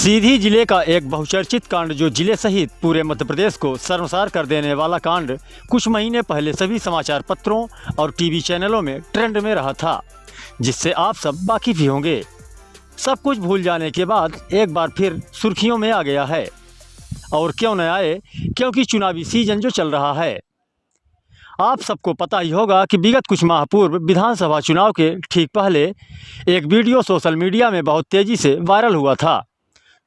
सीधी जिले का एक बहुचर्चित कांड जो जिले सहित पूरे मध्य प्रदेश को शर्मसार कर देने वाला कांड कुछ महीने पहले सभी समाचार पत्रों और टीवी चैनलों में ट्रेंड में रहा था, जिससे आप सब वाकिफ ही होंगे। सब कुछ भूल जाने के बाद एक बार फिर सुर्खियों में आ गया है। और क्यों न आए, क्योंकि चुनावी सीजन जो चल रहा है। आप सबको पता ही होगा कि विगत कुछ माह पूर्व विधानसभा चुनाव के ठीक पहले एक वीडियो सोशल मीडिया में बहुत तेज़ी से वायरल हुआ था,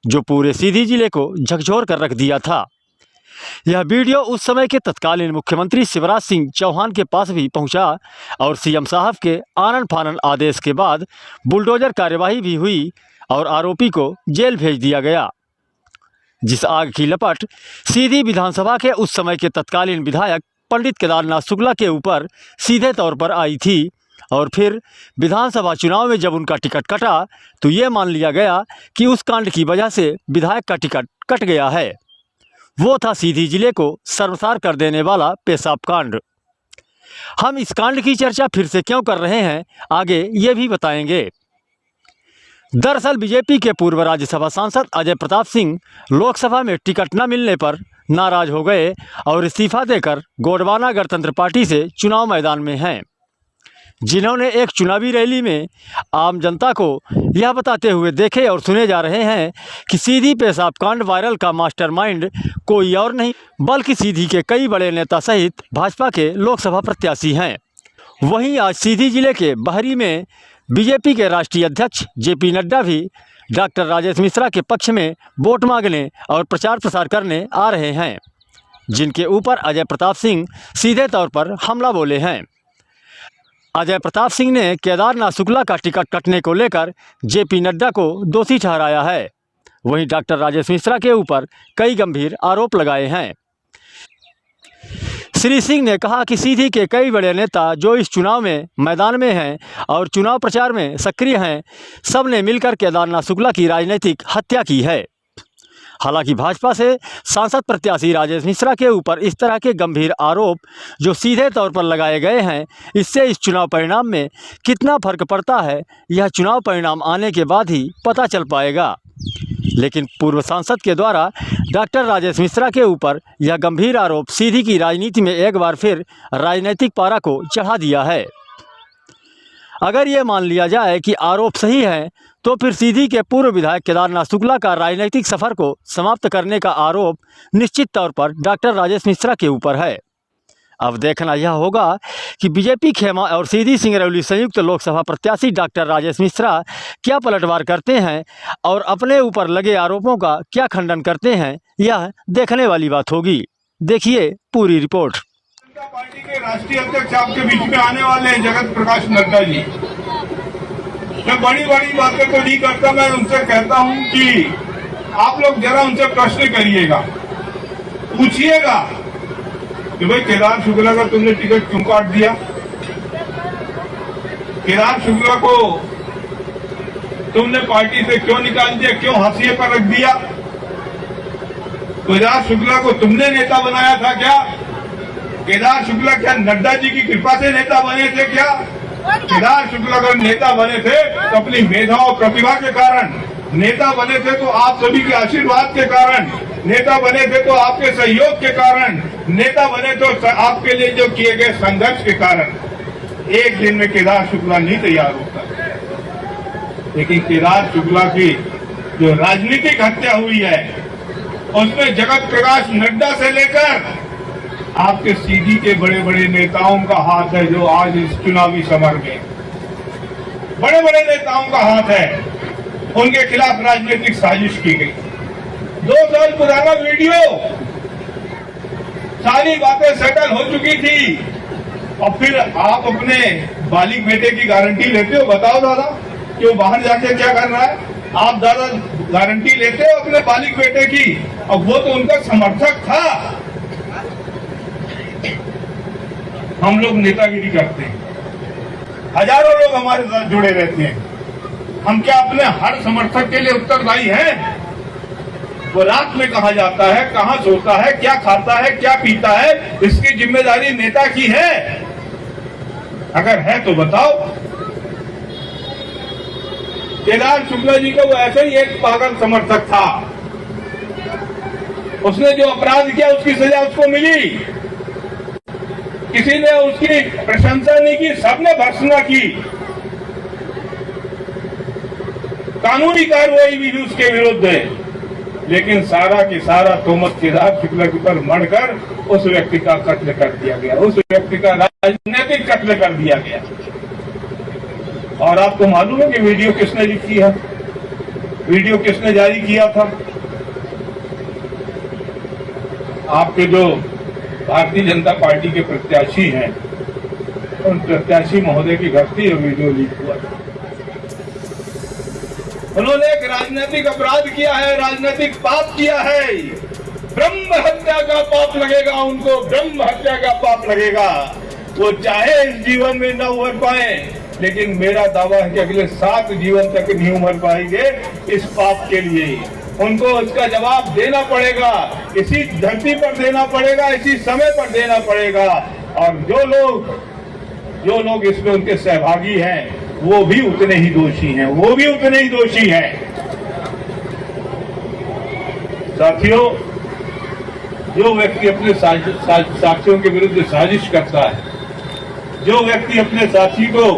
जो पूरे सीधी जिले को झकझोर कर रख दिया था। यह वीडियो उस समय के तत्कालीन मुख्यमंत्री शिवराज सिंह चौहान के पास भी पहुंचा और सीएम साहब के आनन फानन आदेश के बाद बुलडोजर कार्यवाही भी हुई और आरोपी को जेल भेज दिया गया। जिस आग की लपट सीधी विधानसभा के उस समय के तत्कालीन विधायक पंडित केदारनाथ शुक्ला के ऊपर सीधे तौर पर आई थी, और फिर विधानसभा चुनाव में जब उनका टिकट कटा तो ये मान लिया गया कि उस कांड की वजह से विधायक का टिकट कट गया है। वो था सीधी जिले को शर्मसार कर देने वाला पेशाब कांड। हम इस कांड की चर्चा फिर से क्यों कर रहे हैं, आगे ये भी बताएंगे। दरअसल बीजेपी के पूर्व राज्यसभा सांसद अजय प्रताप सिंह लोकसभा में टिकट न मिलने पर नाराज हो गए और इस्तीफा देकर गोंडवाना गणतंत्र पार्टी से चुनाव मैदान में हैं, जिन्होंने एक चुनावी रैली में आम जनता को यह बताते हुए देखे और सुने जा रहे हैं कि सीधी पेशाब कांड वायरल का मास्टरमाइंड कोई और नहीं बल्कि सीधी के कई बड़े नेता सहित भाजपा के लोकसभा प्रत्याशी हैं। वहीं आज सीधी जिले के बहरी में बीजेपी के राष्ट्रीय अध्यक्ष जेपी नड्डा भी डॉक्टर राजेश मिश्रा के पक्ष में वोट मांगने और प्रचार प्रसार करने आ रहे हैं, जिनके ऊपर अजय प्रताप सिंह सीधे तौर पर हमला बोले हैं। अजय प्रताप सिंह ने केदारनाथ शुक्ला का टिकट कटने को लेकर जेपी नड्डा को दोषी ठहराया है। वहीं डॉक्टर राजेश मिश्रा के ऊपर कई गंभीर आरोप लगाए हैं। श्री सिंह ने कहा कि सीधी के कई बड़े नेता जो इस चुनाव में मैदान में हैं और चुनाव प्रचार में सक्रिय हैं, सब ने मिलकर केदारनाथ शुक्ला की राजनीतिक हत्या की है। हालांकि भाजपा से सांसद प्रत्याशी राजेश मिश्रा के ऊपर इस तरह के गंभीर आरोप जो सीधे तौर पर लगाए गए हैं, इससे इस चुनाव परिणाम में कितना फर्क पड़ता है, यह चुनाव परिणाम आने के बाद ही पता चल पाएगा। लेकिन पूर्व सांसद के द्वारा डॉक्टर राजेश मिश्रा के ऊपर यह गंभीर आरोप सीधी की राजनीति में एक बार फिर राजनीतिक पारा को चढ़ा दिया है। अगर ये मान लिया जाए कि आरोप सही है, तो फिर सीधी के पूर्व विधायक केदारनाथ शुक्ला का राजनीतिक सफर को समाप्त करने का आरोप निश्चित तौर पर डॉक्टर राजेश मिश्रा के ऊपर है। अब देखना यह होगा कि बीजेपी खेमा और सीधी सिंगरौली संयुक्त लोकसभा प्रत्याशी डॉक्टर राजेश मिश्रा क्या पलटवार करते हैं और अपने ऊपर लगे आरोपों का क्या खंडन करते हैं, यह देखने वाली बात होगी। देखिए पूरी रिपोर्ट। पार्टी के राष्ट्रीय अध्यक्ष आपके बीच में आने वाले हैं, जगत प्रकाश नड्डा जी। मैं बड़ी बड़ी बातें तो नहीं करता, मैं उनसे कहता हूं कि आप लोग जरा उनसे प्रश्न करिएगा, पूछिएगा कि भाई केदार शुक्ला का तुमने टिकट क्यों काट दिया, केदार शुक्ला को तुमने पार्टी से क्यों निकाल दिया, क्यों हाशिए पर रख दिया, केदार शुक्ला को तुमने नेता बनाया था क्या, केदार शुक्ला क्या नड्डा जी की कृपा से नेता बने थे क्या? केदार शुक्ला अगर नेता बने थे तो अपनी मेधा और प्रतिभा के कारण, नेता बने थे तो आप सभी के आशीर्वाद के कारण, नेता बने थे तो आपके सहयोग के कारण, नेता बने तो आपके लिए जो किए गए संघर्ष के कारण। एक दिन में केदार शुक्ला नहीं तैयार होता, लेकिन केदार शुक्ला की जो राजनीतिक हत्या हुई है उसमें जगत प्रकाश नड्डा से लेकर आपके सीधी के बड़े बड़े नेताओं का हाथ है, जो आज इस चुनावी समर में बड़े बड़े नेताओं का हाथ है। उनके खिलाफ राजनीतिक साजिश की गई। 2 साल पुराना वीडियो, सारी बातें सेटल हो चुकी थी, और फिर आप अपने बालिग बेटे की गारंटी लेते हो। बताओ दादा कि वो बाहर जाके क्या कर रहा है, आप दादा गारंटी लेते हो अपने बालिग बेटे की, और वो तो उनका समर्थक था। हम लोग नेतागिरी करते हैं, हजारों लोग हमारे साथ जुड़े रहते हैं, हम क्या अपने हर समर्थक के लिए उत्तरदायी हैं? वो रात में कहाँ जाता है, कहाँ सोता है, क्या खाता है, क्या पीता है, इसकी जिम्मेदारी नेता की है। अगर है तो बताओ। केदार शुक्ला जी का वो ऐसे ही एक पागल समर्थक था। उसने जो अपराध किया उसकी सजा उसको मिली। किसी ने उसकी प्रशंसा नहीं की, सबने भर्त्सना की। कानूनी कार्रवाई भी उसके विरुद्ध है, लेकिन सारा की सारा तोहमत केदार शुक्ला के ऊपर मढ़कर उस व्यक्ति का कत्ल कर दिया गया, उस व्यक्ति का राजनीतिक कत्ल कर दिया गया। और आपको मालूम है कि वीडियो किसने लिखी है, वीडियो किसने जारी किया था? आपके जो भारतीय जनता पार्टी के प्रत्याशी हैं, उन प्रत्याशी महोदय की घर से ये वीडियो लीक हुआ था। उन्होंने एक राजनीतिक अपराध किया है, राजनीतिक पाप किया है। ब्रह्म हत्या का पाप लगेगा उनको, ब्रह्म हत्या का पाप लगेगा। वो चाहे इस जीवन में न उभर पाए, लेकिन मेरा दावा है कि अगले 7 जीवन तक नहीं उभर पाएंगे इस पाप के लिए। उनको उसका जवाब देना पड़ेगा, इसी धरती पर देना पड़ेगा, इसी समय पर देना पड़ेगा। और जो लोग इसमें उनके सहभागी हैं, वो भी उतने ही दोषी हैं, वो भी उतने ही दोषी हैं। साथियों, जो व्यक्ति अपने साथियों के विरुद्ध साजिश करता है, जो व्यक्ति अपने साथी को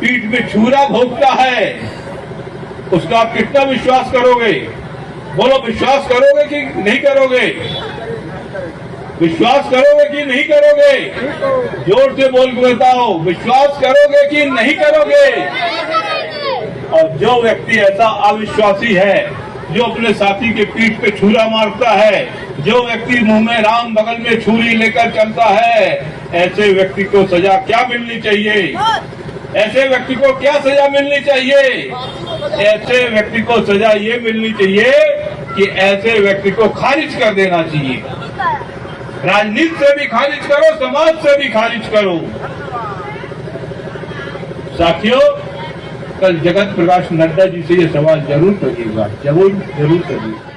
पीठ में छुरा भोंकता है, उसका आप कितना विश्वास करोगे? बोलो, विश्वास करोगे कि नहीं करोगे? विश्वास करोगे कि नहीं करोगे? जोर से बोल के बताओ, विश्वास करोगे कि नहीं करोगे? और जो व्यक्ति ऐसा अविश्वासी है, जो अपने साथी के पीठ पे छुरा मारता है, जो व्यक्ति मुंह में राम बगल में छुरी लेकर चलता है, ऐसे व्यक्ति को सजा क्या मिलनी चाहिए? ऐसे व्यक्ति को क्या सजा मिलनी चाहिए? ऐसे व्यक्ति को सजा ये मिलनी चाहिए कि ऐसे व्यक्ति को खारिज कर देना चाहिए। राजनीति से भी खारिज करो, समाज से भी खारिज करो। साथियों, कल जगत प्रकाश नड्डा जी से ये सवाल जरूर करिएगा, जरूर करिएगा।